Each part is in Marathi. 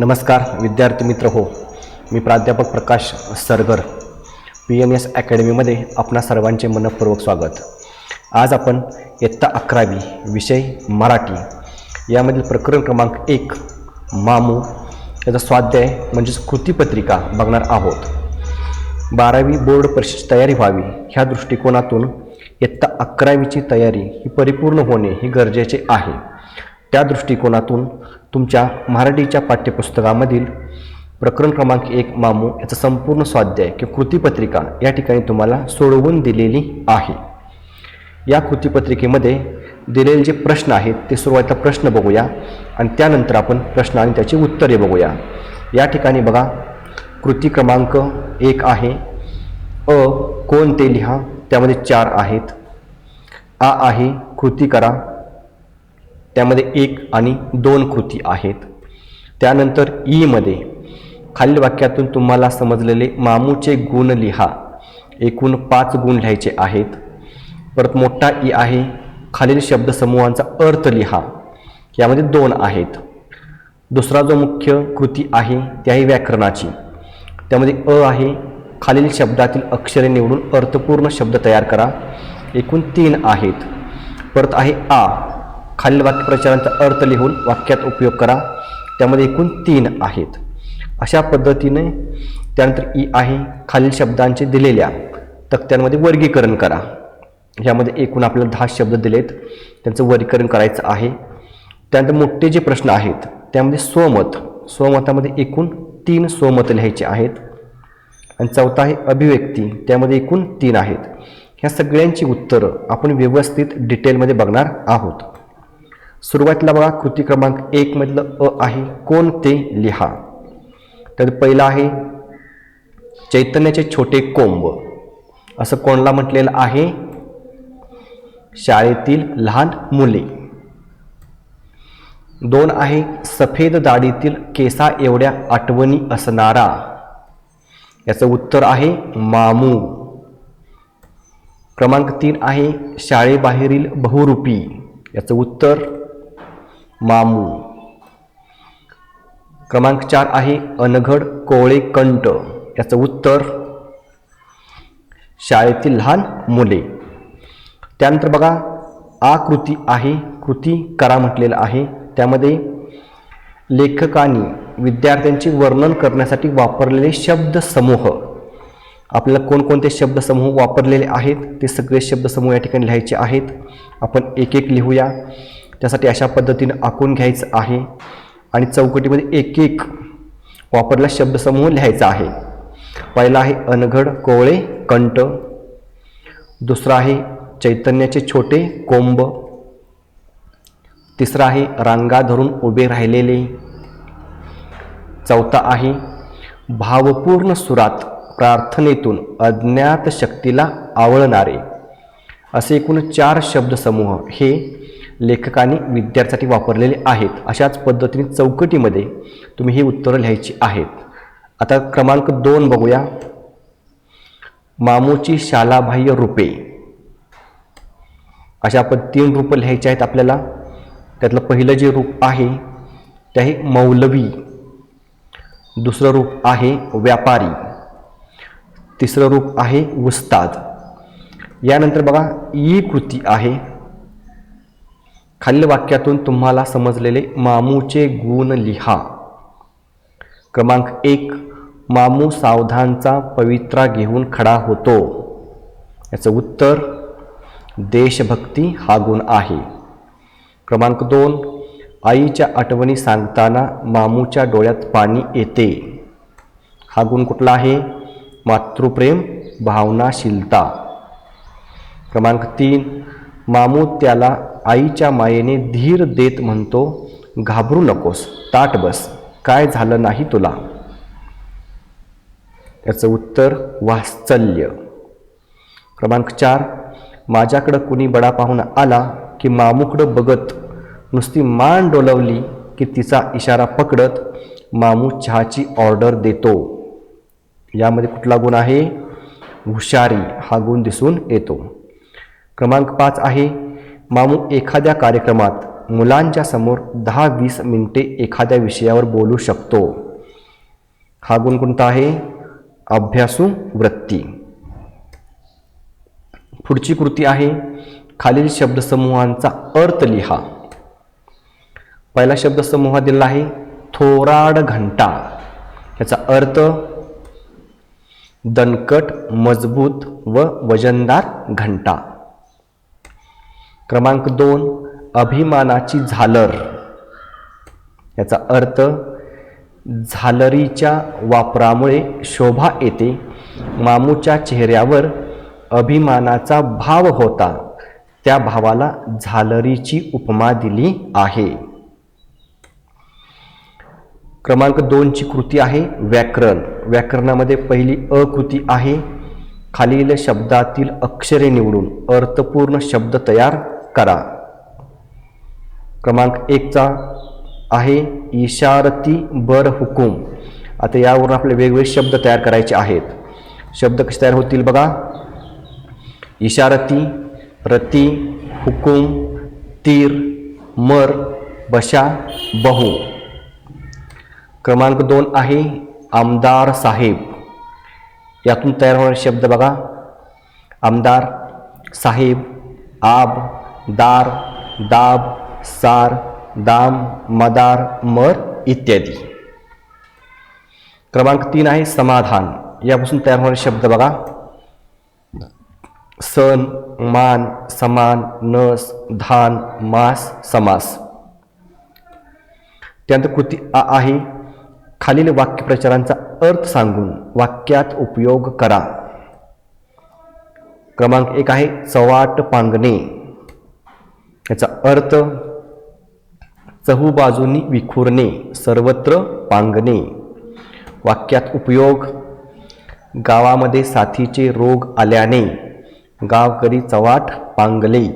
नमस्कार विद्यार्थी मित्र हो, मी प्राध्यापक प्रकाश सरगर PNS अकॅडमीमध्ये आपणा सर्वांचे मनपूर्वक स्वागत। आज आपण इयत्ता 11वी विषय मराठी यामधील प्रकरण क्रमांक 1 मामू याचा स्वाध्याय म्हणजे कृतीपत्रिका बघणार आहोत। 12वी बोर्ड परीक्षेची तयारी व्हावी ह्या दृष्टिकोनातून इयत्ता 11वीची तयारी ही परिपूर्ण होणे ही गरजेचे आहे। त्या दृष्टिकोनातून तुमच्या मराठीच्या पाठ्यपुस्तकामधील प्रकरण क्रमांक 1 मामू याचा संपूर्ण स्वाध्याय किंवा कृतीपत्रिका या ठिकाणी तुम्हाला सोडवून दिलेली आहे। या कृतीपत्रिकेमध्ये दिलेले जे प्रश्न आहेत ते सुरुवातीला प्रश्न बघूया आणि त्यानंतर आपण प्रश्न आणि त्याची उत्तरे बघूया। या ठिकाणी बघा, कृती क्रमांक 1 आहे अ कोण ते लिहा, त्यामध्ये 4 आहेत। आ आहे कृती करा, त्यामध्ये 1 आणि 2 कृती आहेत। त्यानंतर ई मध्ये खालील वाक्यातून तुम्हाला समजलेले मामूचे गुण लिहा, एकूण 5 गुण लिहायचे आहेत। परत मोठा ई आहे खालील शब्दसमूहांचा अर्थ लिहा, यामध्ये 2 आहेत। दुसरा जो मुख्य कृती आहे ती आहे व्याकरणाची, त्यामध्ये अ आहे खालील शब्दातील अक्षरे निवडून अर्थपूर्ण शब्द तयार करा, एकूण 3 आहेत। परत आहे आ खालील वाक्यप्रचारांचा अर्थ लिहून वाक्यात उपयोग करा, त्यामध्ये एकूण 3 आहेत। अशा पद्धतीने त्यानंतर ई आहे खालील शब्दांचे दिलेल्या तक्त्यांमध्ये वर्गीकरण करा, यामध्ये एकूण आपल्याला 10 शब्द दिलेत, त्यांचं वर्गीकरण करायचं आहे। त्यानंतर मोठे जे प्रश्न आहेत त्यामध्ये स्वमतामध्ये एकूण 3 स्वमत लिहायचे आहेत। आणि चौथा आहे अभिव्यक्ती, त्यामध्ये एकूण 3 आहेत। ह्या सगळ्यांची उत्तरं आपण व्यवस्थित डिटेलमध्ये बघणार आहोत। सुरुवातीला बघा, कृती क्रमांक 1 मधलं अ आहे कोण ते लिहा। तर पहिला आहे चैतन्याचे छोटे कोंब, असं कोणाला म्हटलेलं आहे? शाळेतील लहान मुले। 2 आहे सफेद दाढीतील केसा एवढ्या आठवणी असणारा, याचं उत्तर आहे मामू। क्रमांक 3 आहे शाळेबाहेरील बहुरूपी, याचं उत्तर मामू। क्रमांक 4 आहे अनघड कोवळे कंठ, याचं उत्तर शाळेतील लहान मुले। त्यानंतर बघा, आकृती आहे कृती करा म्हटलेलं आहे, त्यामध्ये लेखकांनी विद्यार्थ्यांचे वर्णन करण्यासाठी वापरलेले शब्दसमूह, आपल्याला कोणकोणते शब्दसमूह वापरलेले आहेत ते सगळे शब्दसमूह या ठिकाणी लिहायचे आहेत। आपण एक एक लिहूया, त्यासाठी अशा पद्धतीने आखून घ्यायचं आहे आणि चौकटीमध्ये एक एक वापरलेला शब्दसमूह लिहायचा आहे। पहिला आहे अनघड कोवळे कंठ, दुसरा आहे चैतन्याचे छोटे कोंब, तिसरा आहे रांगा धरून उभे राहिलेले, चौथा आहे भावपूर्ण सुरात प्रार्थनेतून अज्ञात शक्तीला आवळणारे। असे एकूण 4 शब्दसमूह हे लेखकांनी विद्यार्थ्यांसाठी वापरलेले आहेत। अशाच पद्धतीने चौकटीमध्ये तुम्ही ही उत्तरं लिहायची आहेत। आता क्रमांक 2 बघूया, मामूची शालाबाह्य रूपे। अशा 3 रूपं लिहायची आहेत आपल्याला। त्यातलं पहिलं जे रूप आहे ते आहे मौलवी, दुसरं रूप आहे व्यापारी, तिसरं रूप आहे उस्ताद। यानंतर बघा, ई कृती आहे खालील वाक्यातून तुम्हाला समजलेले मामूचे गुण लिहा। क्रमांक 1 मामू सावधानचा पवित्रा घेऊन खडा होतो, याचं उत्तर देशभक्ती हा गुण आहे। क्रमांक 2 आईच्या आठवणी सांगताना मामूच्या डोळ्यात पाणी येते, हा गुण कुठला आहे? मातृप्रेम भावनाशीलता। क्रमांक 3 मामू त्याला आईच्या मायेने धीर देत म्हणतो, घाबरू नकोस, ताठ बस, काय झालं नाही तुला, याचं उत्तर वात्सल्य। क्रमांक 4 माझ्याकडं कुणी बडा पाहुणा आला की मामूकडं बघत नुसती मान डोलवली की तिचा इशारा पकडत मामू चहाची ऑर्डर देतो, यामध्ये कुठला गुण आहे? हुशारी हा गुण दिसून येतो। क्रमांक 5 आहे मामू एखाद्या कार्यक्रमात मुलांच्या समोर 10-20 मिनिटे एखाद्या विषयावर बोलू शकतो. हा गुण कोणता आहे? अभ्यासू वृत्ती. पुढची कृती आहे खालील शब्दसमूहांचा अर्थ लिहा. पहिला शब्दसमूह दिला आहे थोराड घंटा. याचा अर्थ दणकट, मजबूत व वजनदार घंटा. क्रमांक 2 अभिमानाची झालर. याचा अर्थ झालरीच्या वापरामुळे शोभा येते. मामूच्या चेहऱ्यावर अभिमानाचा भाव होता, त्या भावाला झालरीची उपमा दिली आहे. क्रमांक 2 ची कृती आहे व्याकरण. व्याकरणामध्ये पहिली अ कृती आहे खालील शब्दातील अक्षरे निवडून अर्थपूर्ण शब्द तयार करा. क्रमांक 1 चा आहे इशारती बर हुकूम. आता यावरून आपले वेगवेगळे शब्द तयार करायचे आहेत. शब्द कसे तयार होतील बघा. इशारती, रती, हुकूम, तीर, मर, बशा, बहु. क्रमांक 2 आहे आमदार साहेब. यातून तयार होणारे शब्द बघा. आमदार, साहेब, आब, दार, दाब, सार, दाम, मदार, मर इत्यादी. क्रमांक 3 आहे समाधान. यापासून तयार होणारे शब्द बघा. सण, मान, समान, नस, धान, मास, समास. त्यानंतर कृती आहे खालील वाक्यप्रचारांचा अर्थ सांगून वाक्यात उपयोग करा. क्रमांक 1 आहे चव्हाट पांगणे. याचा अर्थ चहूबाजूंनी विखुरणे, सर्वत्र पांगणे. वाक्यात उपयोग गावामध्ये साथीचे रोग आल्याने गावकरी चव्हाट पांगले.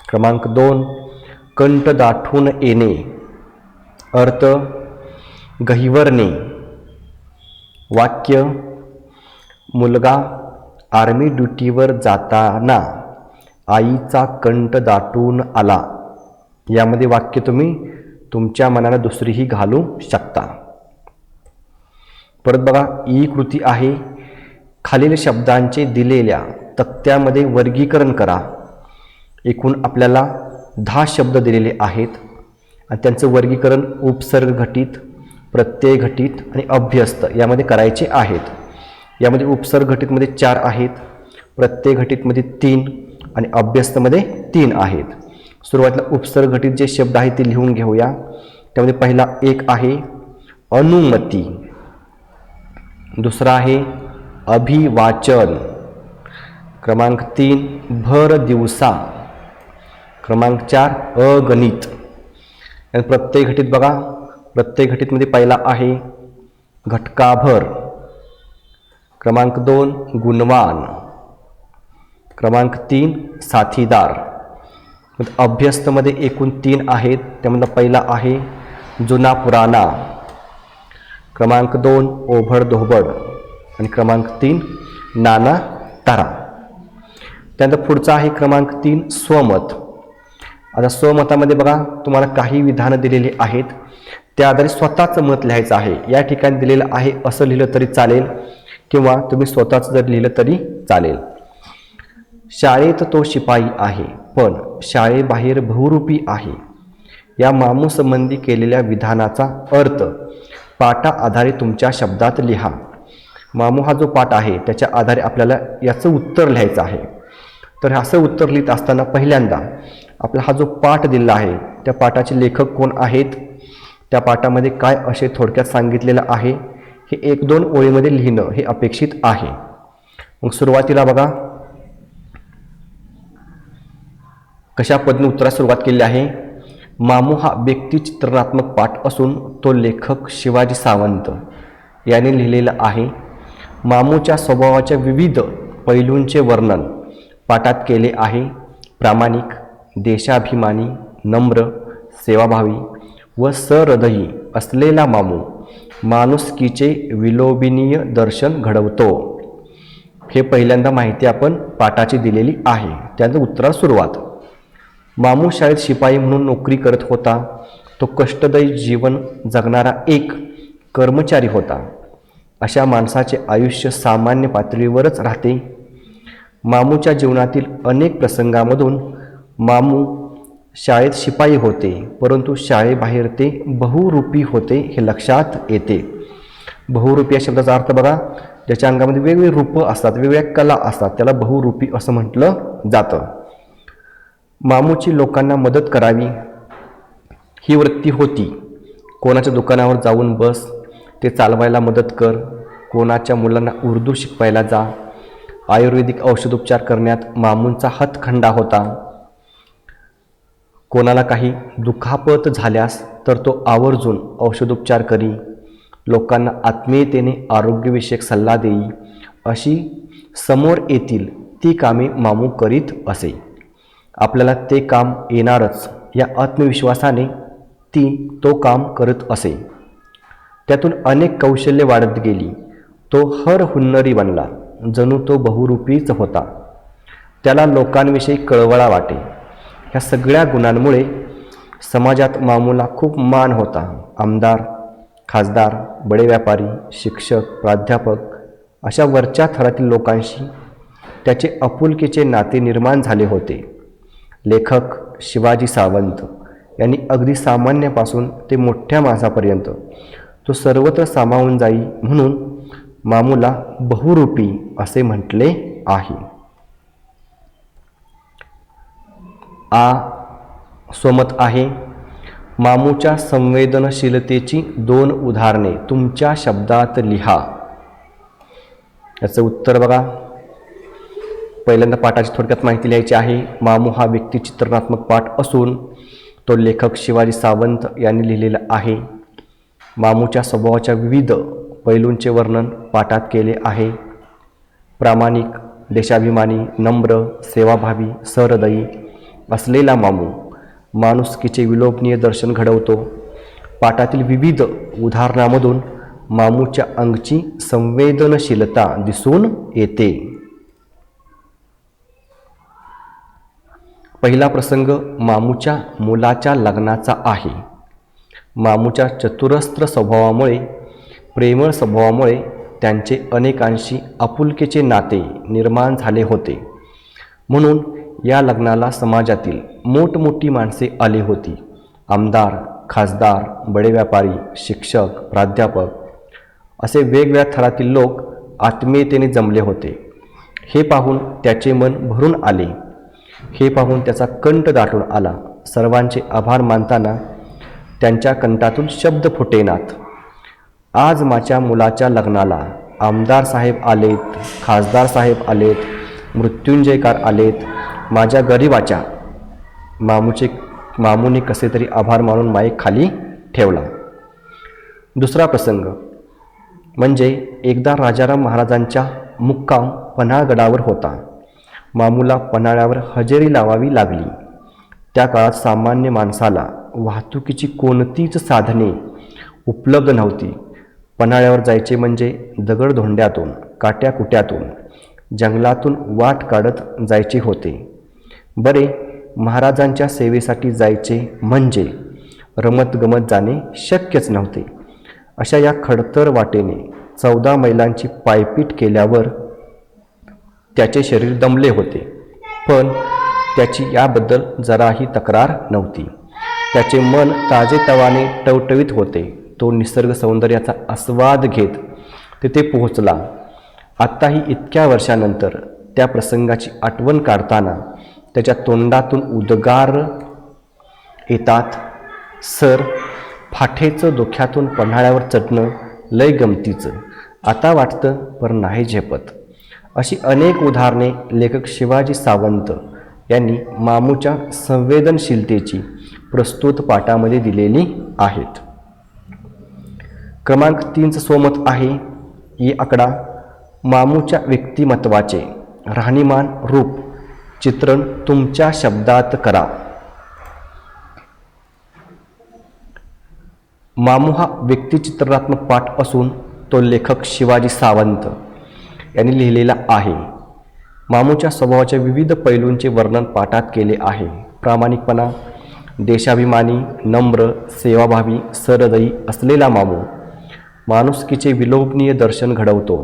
क्रमांक 2 कंठ दाटून येणे. अर्थ गहिवरणे. वाक्य मुलगा आर्मी ड्युटीवर जाताना आईचा कंठ दाटून आला. यामध्ये वाक्य तुम्ही तुमच्या मनाला दुसरीही घालू शकता. परत बघा ई कृती आहे खालील शब्दांचे दिलेल्या तक्त्यामध्ये वर्गीकरण करा. एकूण आपल्याला 10 शब्द दिलेले आहेत आणि त्यांचं वर्गीकरण उपसर्ग घटित, प्रत्यय घटित आणि अभ्यस्त यामध्ये करायचे आहेत. यामध्ये उपसर्ग घटितमध्ये 4 आहेत, प्रत्यय घटितमध्ये 3 आणि अभ्यस्तमध्ये 3 आहेत. सुरुवातीला उपसर्ग घटित जे शब्द आहेत ते लिहून घेऊया. त्यामध्ये पहिला 1 आहे अनुमती. दुसरा आहे अभिवाचन. क्रमांक 3 भर दिवसा. क्रमांक 4 अगणित. आणि प्रत्यय घटित बघा. प्रत्यय घटितमध्ये पहिला आहे घटकाभर. क्रमांक 2 गुणवान. क्रमांक 3 साथीदार. अभ्यस्तमध्ये एकूण 3 आहेत. त्यामधला पहिला आहे जुना पुराणा. क्रमांक 2 ओभड धोबड आणि क्रमांक 3 नाना तारा. त्यानंतर पुढचा आहे क्रमांक 3 स्वमत. आता स्वमतामध्ये बघा तुम्हाला काही विधानं दिलेली आहेत, त्या आधारे स्वतःचं मत लिहायचं आहे. या ठिकाणी दिलेलं आहे असं लिहिलं तरी चालेल किंवा तुम्ही स्वतःच जर लिहिलं तरी चालेल. शाळेत तो शिपाई आहे पण शाळेबाहेर बहुरूपी आहे. या मामू संबंधी केलेल्या विधानाचा अर्थ पाठा आधारे तुमच्या शब्दात लिहा. मामू हा जो पाठ आहे त्याच्या आधारे आपल्याला याचं उत्तर लिहायचं आहे. तर असं उत्तर लिहित असताना पहिल्यांदा आपला हा जो पाठ दिला आहे त्या पाठाचे लेखक कोण आहेत, त्या पाठामध्ये काय असे थोडक्यात सांगितलेलं आहे हे 1-2 ओळीमध्ये लिहिणं हे अपेक्षित आहे. मग सुरुवातीला बघा कशा पद्धतीने उत्तरास सुरुवात केली आहे. मामू हा व्यक्तिचित्रणात्मक पाठ असून तो लेखक शिवाजी सावंत यांनी लिहिलेला आहे. मामूच्या स्वभावाच्या विविध पैलूंचे वर्णन पाठात केले आहे. प्रामाणिक, देशाभिमानी, नम्र, सेवाभावी व सहृदयी असलेला मामू माणुसकीचे विलोभनीय दर्शन घडवतो. हे पहिल्यांदा माहिती आपण पाठाची दिलेली आहे. त्यानंतर उत्तरास सुरुवात. मामू शाळेत शिपाई म्हणून नोकरी करत होता. तो कष्टदायी जीवन जगणारा एक कर्मचारी होता. अशा माणसाचे आयुष्य सामान्य पातळीवरच राहते. मामूच्या जीवनातील अनेक प्रसंगामधून मामू शाळेत शिपाई होते, परंतु शाळेबाहेर ते बहुरूपी होते हे लक्षात येते. बहुरूपी या शब्दाचा अर्थ बघा, ज्याच्या अंगामध्ये वेगवेगळी रूपं असतात, वेगवेगळ्या कला असतात, त्याला बहुरूपी असं म्हटलं जातं. मामूची लोकांना मदत करावी ही वृत्ती होती. कोणाच्या दुकानावर जाऊन बस, ते चालवायला मदत कर, कोणाच्या मुलांना उर्दू शिकवायला जा. आयुर्वेदिक औषधोपचार करण्यात मामूंचा हातखंडा होता. कोणाला काही दुखापत झाल्यास तर तो आवर्जून औषधोपचार करी. लोकांना आत्मीयतेने आरोग्यविषयक सल्ला देई. अशी समोर येतील ती कामे मामू करीत असे. आपल्याला ते काम येणारच या आत्मविश्वासाने तो काम करत असे. त्यातून अनेक कौशल्ये वाढत गेली. तो हर हुन्नरी बनला, जणू तो बहुरूपीच होता. त्याला लोकांविषयी कळवळा वाटे. ह्या सगळ्या गुणांमुळे समाजात मामूला खूप मान होता. आमदार, खासदार, बडे व्यापारी, शिक्षक, प्राध्यापक अशा वरच्या थरातील लोकांशी त्याचे आपुलकीचे नाते निर्माण झाले होते. लेखक शिवाजी सावंत यांनी अगदी सामान्यापासून ते मोठ्या माणसापर्यंत तो सर्वत्र सामावून जाई म्हणून मामूला बहुरूपी असे म्हटले आहे. स्वमत आहे. मामूच्या संवेदनशीलतेची 2 उदाहरणे तुमच्या शब्दात लिहा. याचं उत्तर बघा. पहिल्यांदा पाठाची थोडक्यात माहिती लिहायची आहे. मामू हा व्यक्तिचित्रणात्मक पाठ असून तो लेखक शिवाजी सावंत यांनी लिहिलेला आहे. मामूच्या स्वभावाच्या विविध पैलूंचे वर्णन पाठात केले आहे. प्रामाणिक, देशाभिमानी, नम्र, सेवाभावी, सहृदयी असलेला मामू माणुसकीचे विलोभनीय दर्शन घडवतो. पाठातील विविध उदाहरणामधून मामूच्या अंगची संवेदनशीलता दिसून येते. पहिला प्रसंग मामूच्या मुलाच्या लग्नाचा आहे. मामूच्या चतुरस्त्र स्वभावामुळे, प्रेमळ स्वभावामुळे त्यांचे अनेकांशी आपुलकीचे नाते निर्माण झाले होते. म्हणून या लग्नाला समाजातील मोठमोठी माणसे आली होती. आमदार, खासदार, बडे व्यापारी, शिक्षक, प्राध्यापक असे वेगवेगळ्या थरातील लोक आत्मीयतेने जमले होते. हे पाहून त्याचे मन भरून आले. हे पाहून त्याचा कंठ दाटून आला. सर्वांचे आभार मानताना त्यांच्या कंठातून शब्द फुटेनात. आज माझ्या मुलाच्या लग्नाला आमदार साहेब आलेत, खासदार साहेब आलेत, मृत्युंजयकार आलेत. माझ्या गरिबाच्या मामूने कसे तरी आभार मानून माईक खाली ठेवला. दुसरा प्रसंग म्हणजे एकदा राजाराम महाराजांच्या मुक्काम पन्हाळगडावर होता. मामूला पन्हाळ्यावर हजेरी लावावी लागली. त्या काळात सामान्य माणसाला वाहतुकीची कोणतीच साधने उपलब्ध नव्हती. पन्हाळ्यावर जायचे म्हणजे दगडधोंड्यातून, काट्याकुट्यातून, जंगलातून वाट काढत जायचे होते. बरे, महाराजांच्या सेवेसाठी जायचे म्हणजे रमतगमत जाणे शक्यच नव्हते. अशा या खडतर वाटेने 14 मैलांची पायपीट केल्यावर त्याचे शरीर दमले होते. पण त्याची याबद्दल जराही तक्रार नव्हती. त्याचे मन ताजेतवाने टवटवीत होते. तो निसर्ग सौंदर्याचा आस्वाद घेत तिथे पोहोचला. आत्ताही इतक्या वर्षानंतर त्या प्रसंगाची आठवण काढताना त्याच्या तोंडातून उद्गार येतात. सर, फाटेचं डोक्यातून पन्हाळ्यावर चढणं लय गमतीचं. आता वाटतं पण नाही झेपत. अशी अनेक उदाहरणे लेखक शिवाजी सावंत यांनी मामूच्या संवेदनशीलतेची प्रस्तुत पाठामध्ये दिलेली आहेत. क्रमांक 3 स्वमत आहे. ही आकडा मामूच्या व्यक्तिमत्वाचे राहणीमान, रूप चित्रण तुमच्या शब्दात करा. मामू हा व्यक्तिचित्रणात्मक पाठ असून तो लेखक शिवाजी सावंत यांनी लिहिलेला आहे. मामूच्या स्वभावाच्या विविध पैलूंचे वर्णन पाठात केले आहे. प्रामाणिकपणा, देशाभिमानी, नम्र, सेवाभावी, सहृदयी असलेला मामू माणुसकीचे विलोभनीय दर्शन घडवतो.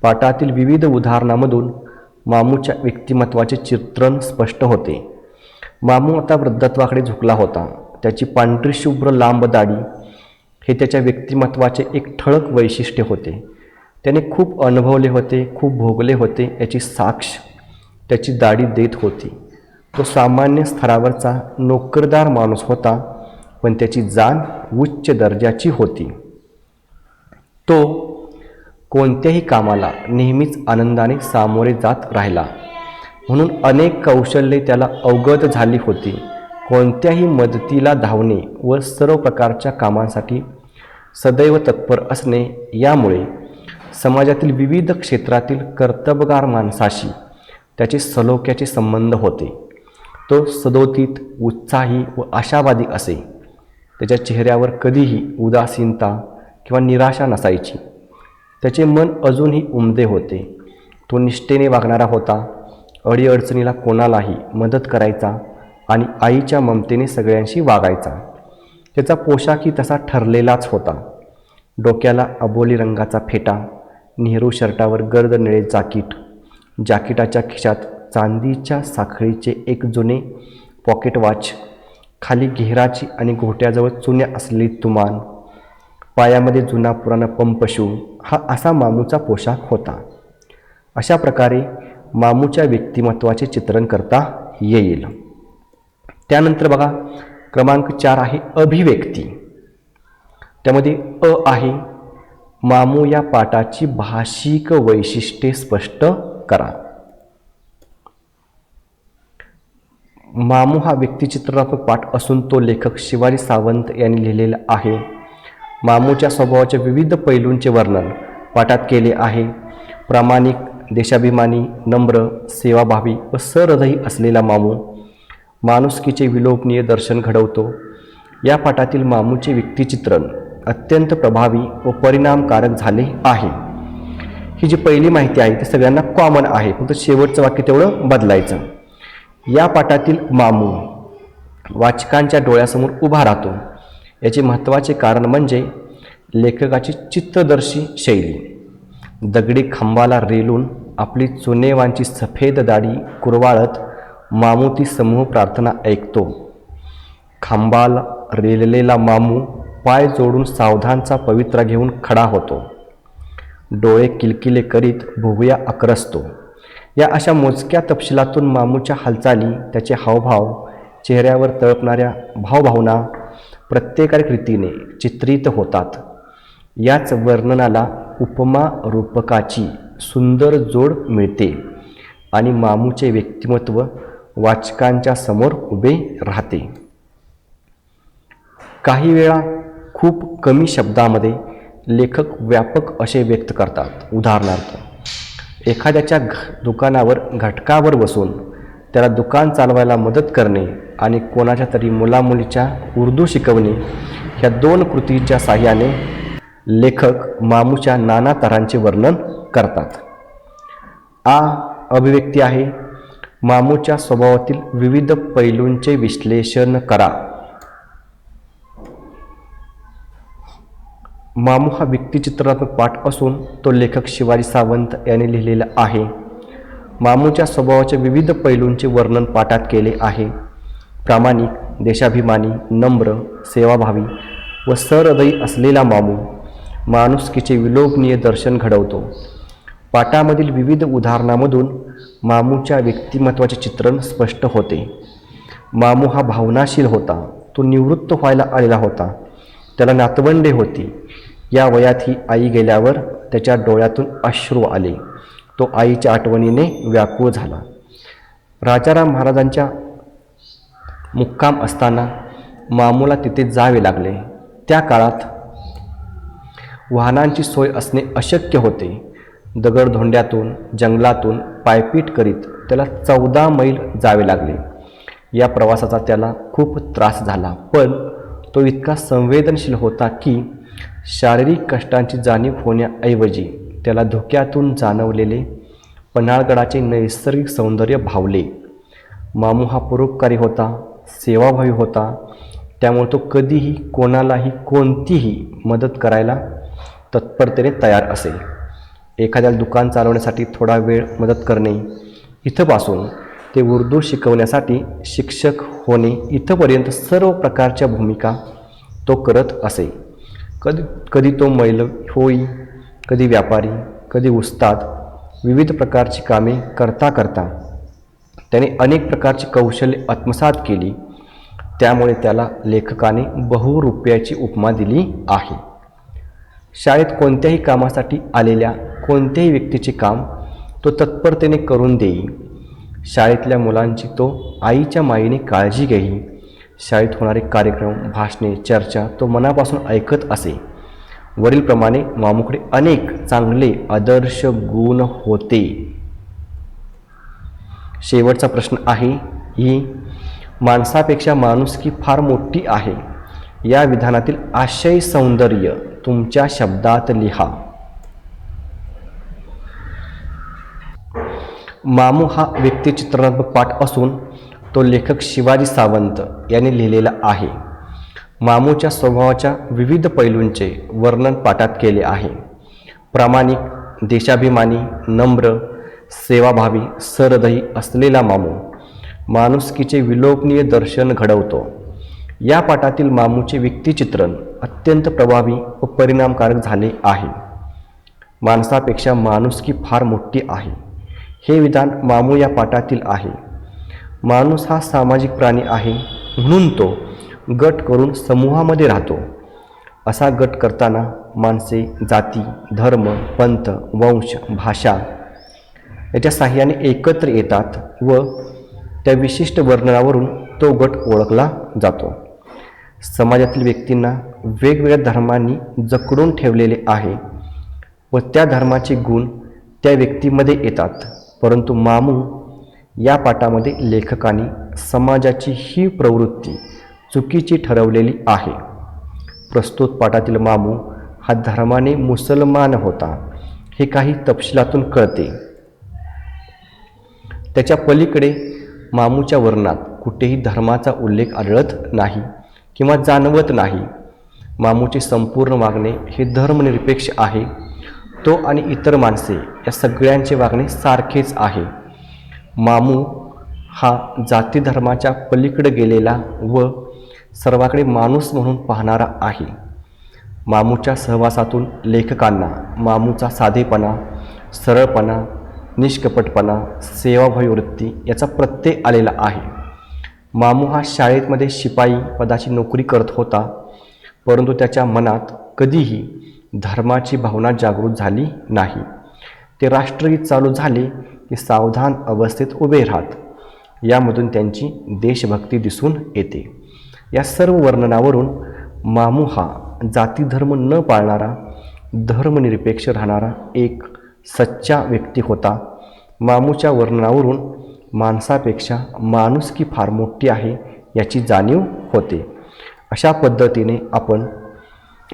पाठातील विविध उदाहरणामधून मामूच्या व्यक्तिमत्वाचे चित्रण स्पष्ट होते. मामू आता वृद्धत्वाकडे झुकला होता. त्याची पांढरी शुभ्र लांब दाढी हे त्याच्या व्यक्तिमत्वाचे एक ठळक वैशिष्ट्य होते. त्याने खूप अनुभवले होते, खूप भोगले होते याची साक्ष त्याची दाढी देत होती. तो सामान्य स्तरावरचा नोकरदार माणूस होता, पण त्याची जाण उच्च दर्जाची होती. तो कोणत्याही कामाला नेहमीच आनंदाने सामोरे जात राहिला, म्हणून अनेक कौशल्ये त्याला अवगत झाली होती. कोणत्याही मदतीला धावणे व सर्व प्रकारच्या कामांसाठी सदैव तत्पर असणे यामुळे समाजातील विविध क्षेत्रातील कर्तबगार माणसाशी त्याचे सलोख्याचे संबंध होते. तो सदोदित, उत्साही व आशावादी असे. त्याच्या चेहऱ्यावर कधीही उदासीनता किंवा निराशा नसायची. त्याचे मन अजूनही उमदे होते. तो निष्ठेने वागणारा होता. अडीअडचणीला कोणालाही मदत करायचा आणि आईच्या ममतेने सगळ्यांशी वागायचा. त्याचा पोशाखही तसा ठरलेलाच होता. डोक्याला अबोली रंगाचा फेटा, नेहरू शर्टावर गर्द निळे जाकीटाच्या खिशात चांदीच्या साखळीचे एक जुने पॉकेट वॉच, खाली घेराची आणि घोट्याजवळ चुन्या असलेली तुमान, पायामध्ये जुना पुराणा पंप शू, हा असा मामूचा पोशाख होता. अशा प्रकारे मामूच्या व्यक्तिमत्वाचे चित्रण करता येईल. त्यानंतर बघा क्रमांक 4 आहे अभिव्यक्ती. त्यामध्ये अ आहे मामू या पाठाची भाषिक वैशिष्ट्ये स्पष्ट करा. मामू हा व्यक्तिचित्रणात्मक पाठ असून तो लेखक शिवाजी सावंत यांनी लिहिलेला आहे. मामूच्या स्वभावाच्या विविध पैलूंचे वर्णन पाठात केले आहे. प्रामाणिक, देशाभिमानी, नम्र, सेवाभावी व सहृदयी असलेला मामू माणुसकीचे विलोभनीय दर्शन घडवतो. या पाठातील मामूचे व्यक्तिचित्रण अत्यंत प्रभावी व परिणामकारक झाले आहे. ही जी पहिली माहिती आहे ती सगळ्यांना कॉमन आहे, फक्त शेवटचं वाक्य तेवढं बदलायचं. या पाठातील मामू वाचकांच्या डोळ्यासमोर उभा राहतो. याचे महत्त्वाचे कारण म्हणजे लेखकाची चित्तदर्शी शैली. दगडी खांबाला रेलून आपली चुनेवांची सफेद दाढी कुरवाळत मामू ती समूह प्रार्थना ऐकतो. खांबाला रेललेला मामू पाय जोडून सावधानचा पवित्रा घेऊन खडा होतो. डोळे किलकिले करीत भुवया आक्रसतो. या अशा मोजक्या तपशिलातून मामूच्या हालचाली, त्याचे हावभाव, चेहऱ्यावर तळपणाऱ्या भावभावना प्रत्येक रीतीने चित्रित होतात. याच वर्णनाला उपमा रूपकाची सुंदर जोड मिळते आणि मामूचे व्यक्तिमत्व वाचकांच्या समोर उभे राहते. काही वेळा खूप कमी शब्दामध्ये लेखक व्यापक असे व्यक्त करतात. उदाहरणार्थ एखाद्याच्या दुकानावर घटकावर बसून त्याला दुकान चालवायला मदत करणे आणि कोणाच्या तरी मुलामुलीच्या उर्दू शिकवणे ह्या 2 कृतीच्या साह्याने लेखक मामूच्या नाना तऱ्हांचे वर्णन करतात. अभिव्यक्ती आहे मामूच्या स्वभावातील विविध पैलूंचे विश्लेषण करा. मामू हा व्यक्तिचित्रणात्मक पाठ असून तो लेखक शिवाजी सावंत यांनी लिहिलेला आहे. मामूच्या स्वभावाच्या विविध पैलूंचे वर्णन पाठात केले आहे. प्रामाणिक, देशाभिमानी, नम्र, सेवाभावी व सहृदयी असलेला मामू माणुसकीचे विलोभनीय दर्शन घडवतो. पाठामधील विविध उदाहरणामधून मामूच्या व्यक्तिमत्वाचे चित्रण स्पष्ट होते. मामू हा भावनाशील होता. तो निवृत्त व्हायला आलेला होता. त्याला नातवंडे होती. या वयातही आई गेल्यावर त्याच्या डोळ्यातून अश्रू आले. तो आईच्या आठवणीने व्याकुळ झाला. राजाराम महाराजांच्या मुक्काम असताना मामूला तिथे जावे लागले. त्या काळात वाहनांची सोय असणे अशक्य होते. दगडधोंड्यातून, जंगलातून पायपीट करीत त्याला 14 मैल जावे लागले. या प्रवासाचा त्याला खूप त्रास झाला, पण तो इतका संवेदनशील होता की शारीरिक कष्टांची जाणीव होण्याऐवजी त्याला धुक्यातून जाणवलेले पन्हाळगडाचे नैसर्गिक सौंदर्य भावले. मामू हा परोपकारी होता, सेवाभावी होता. त्यामुळे तो कधीही कोणालाही कोणतीही मदत करायला तत्परतेने तयार असे. एखाद्याला दुकान चालवण्यासाठी थोडा वेळ मदत करणे इथंपासून ते उर्दू शिकवण्यासाठी शिक्षक होणे इथंपर्यंत सर्व प्रकारच्या भूमिका तो करत असे. कधी तो मौलवी होई, कधी व्यापारी, कधी उस्ताद. विविध प्रकारची कामे करता करता त्याने अनेक प्रकारची कौशल्ये आत्मसात केली. त्यामुळे त्याला लेखकाने बहुरूपियाची उपमा दिली आहे. शाळेत कोणत्याही कामासाठी आलेल्या कोणत्याही व्यक्तीचे काम तो तत्परतेने करून देई. शाळेतल्या मुलांची तो आईच्या मायेने काळजी घेई. शाळेत होणारे कार्यक्रम, भाषणे, चर्चा तो मनापासून ऐकत असे. वरीलप्रमाणे मामूकडे अनेक चांगले आदर्श गुण होते. शेवटचा प्रश्न आहे ही माणसापेक्षा माणुसकी फार मोठी आहे या विधानातील आशय सौंदर्य तुमच्या शब्दात लिहा. मामू हा व्यक्तिचित्रणात्मक पाठ असून तो लेखक शिवाजी सावंत यांनी लिहिलेला आहे. मामूच्या स्वभावाच्या विविध पैलूंचे वर्णन पाठात केले आहे. प्रामाणिक, देशाभिमानी, नम्र, सेवाभावी, सहृदयी असलेला मामू माणुसकीचे विलोभनीय दर्शन घडवतो. या पाठातील मामूचे व्यक्तिचित्रण अत्यंत प्रभावी व परिणामकारक झाले आहे. माणसापेक्षा माणुसकी फार मोठी आहे हे विधान मामू या पाठातील आहे. माणूस हा सामाजिक प्राणी आहे, म्हणून तो गट करून समूहामध्ये राहतो. असा गट करताना माणसे जाती, धर्म, पंथ, वंश, भाषा याच्या साहाय्याने एकत्र येतात व त्या विशिष्ट वर्णनावरून तो गट ओळखला जातो. समाजातील व्यक्तींना वेगवेगळ्या धर्मांनी जकडून ठेवलेले आहे व त्या धर्माचे गुण त्या व्यक्तीमध्ये येतात. परंतु मामू या पाठामध्ये लेखकाने समाजाची ही प्रवृत्ती चुकीची ठरवलेली आहे. प्रस्तुत पाठातील मामू हा धर्माने मुसलमान होता हे काही तपशिलातून कळते. त्याच्या पलीकडे मामूच्या वर्णनात कुठेही धर्माचा उल्लेख आढळत नाही किंवा जाणवत नाही. मामूचे संपूर्ण वागणे हे धर्मनिरपेक्ष आहे. तो आणि इतर माणसे या सगळ्यांचे वागणे सारखेच आहे. मामू हा जाती धर्माच्या पलीकडे गेलेला व सर्वाकडे माणूस म्हणून पाहणारा आहे. मामूच्या सहवासातून लेखकांना मामूचा साधेपणा, सरळपणा, निष्कपटपणा, सेवाभावी वृत्ती याचा प्रत्यय आलेला आहे. मामू हा शाळेमध्ये शिपाई पदाची नोकरी करत होता, परंतु त्याच्या मनात कधीही धर्माची भावना जागृत झाली नाही. ते राष्ट्रगीत चालू झाले की सावधान अवस्थेत उभे राहत. यामधून त्यांची देशभक्ती दिसून येते. या सर्व वर्णनावरून मामू हा जाती धर्म न पाळणारा, धर्मनिरपेक्ष राहणारा एक सच्चा व्यक्ती होता. मामूच्या वर्णनावरून माणसापेक्षा माणुसकी फार मोठी आहे याची जाणीव होते. अशा पद्धतीने आपण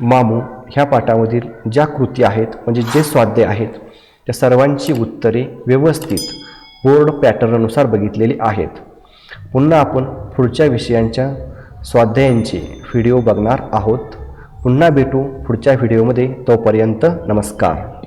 मामू ह्या पाठामधील ज्या कृती आहेत म्हणजे जे स्वाध्याय आहेत त्या सर्वांची उत्तरे व्यवस्थित बोर्ड पॅटर्ननुसार बघितलेली आहेत. पुन्हा आपण पुढच्या विषयांच्या स्वाध्यायांचे व्हिडिओ बघणार आहोत. पुन्हा भेटू पुढच्या व्हिडिओमध्ये. तोपर्यंत नमस्कार.